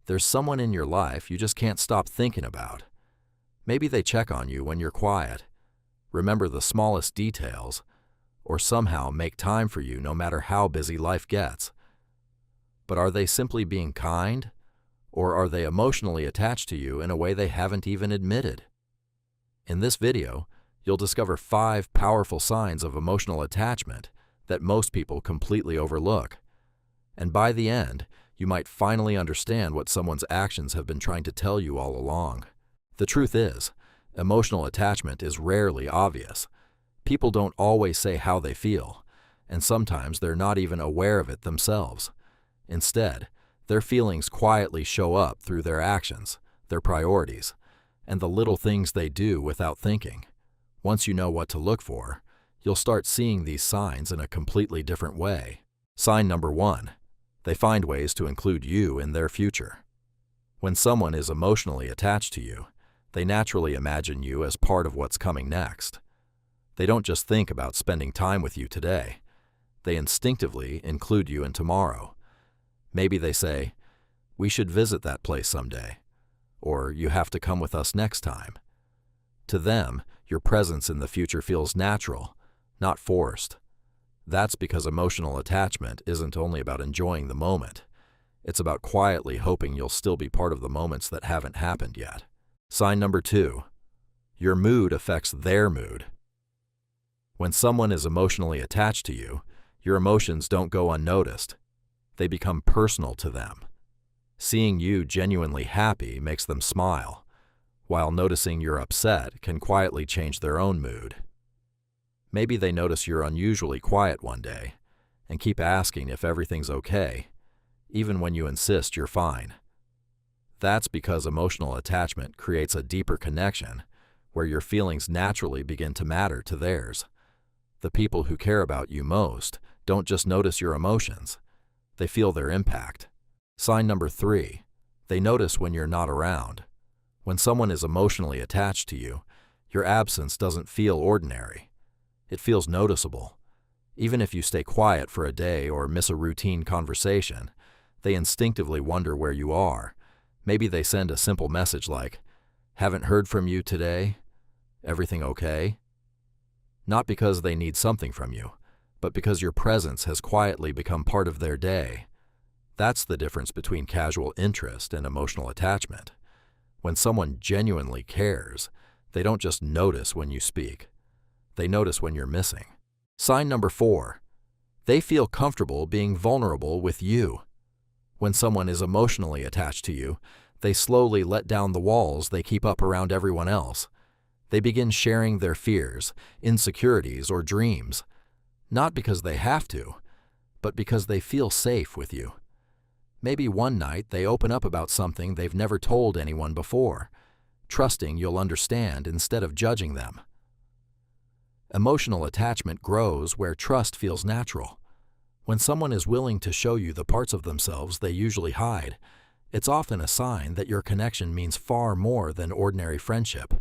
There's someone in your life you just can't stop thinking about. Maybe they check on you when you're quiet, remember the smallest details, or somehow make time for you no matter how busy life gets. But are they simply being kind, or are they emotionally attached to you in a way they haven't even admitted? In this video, you'll discover 5 powerful signs of emotional attachment that most people completely overlook. And by the end, you might finally understand what someone's actions have been trying to tell you all along. The truth is, emotional attachment is rarely obvious. People don't always say how they feel, and sometimes they're not even aware of it themselves. Instead, their feelings quietly show up through their actions, their priorities, and the little things they do without thinking. Once you know what to look for, you'll start seeing these signs in a completely different way. Sign number 1. They find ways to include you in their future. When someone is emotionally attached to you, they naturally imagine you as part of what's coming next. They don't just think about spending time with you today. They instinctively include you in tomorrow. Maybe they say, "We should visit that place someday," or "You have to come with us next time." To them, your presence in the future feels natural, not forced. That's because emotional attachment isn't only about enjoying the moment. It's about quietly hoping you'll still be part of the moments that haven't happened yet. Sign number 2. Your mood affects their mood. When someone is emotionally attached to you, your emotions don't go unnoticed. They become personal to them. Seeing you genuinely happy makes them smile, while noticing you're upset can quietly change their own mood. Maybe they notice you're unusually quiet one day and keep asking if everything's okay, even when you insist you're fine. That's because emotional attachment creates a deeper connection where your feelings naturally begin to matter to theirs. The people who care about you most don't just notice your emotions, they feel their impact. Sign number 3. They notice when you're not around. When someone is emotionally attached to you, your absence doesn't feel ordinary. It feels noticeable. Even if you stay quiet for a day or miss a routine conversation, they instinctively wonder where you are. Maybe they send a simple message like, "Haven't heard from you today? Everything okay?" Not because they need something from you, but because your presence has quietly become part of their day. That's the difference between casual interest and emotional attachment. When someone genuinely cares, they don't just notice when you speak. They notice when you're missing. Sign number 4. They feel comfortable being vulnerable with you. When someone is emotionally attached to you, they slowly let down the walls they keep up around everyone else. They begin sharing their fears, insecurities, or dreams, not because they have to, but because they feel safe with you. Maybe one night they open up about something they've never told anyone before, trusting you'll understand instead of judging them. Emotional attachment grows where trust feels natural. When someone is willing to show you the parts of themselves they usually hide, it's often a sign that your connection means far more than ordinary friendship.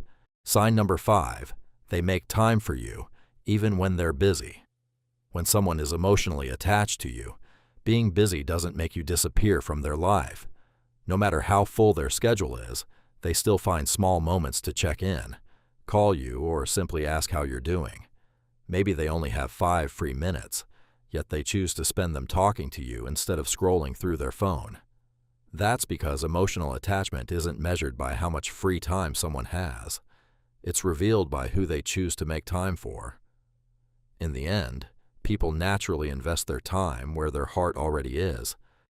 Sign number 5. They make time for you, even when they're busy. When someone is emotionally attached to you, being busy doesn't make you disappear from their life. No matter how full their schedule is, they still find small moments to check in, call you, or simply ask how you're doing. Maybe they only have 5 free minutes, yet they choose to spend them talking to you instead of scrolling through their phone. That's because emotional attachment isn't measured by how much free time someone has. It's revealed by who they choose to make time for. In the end, people naturally invest their time where their heart already is,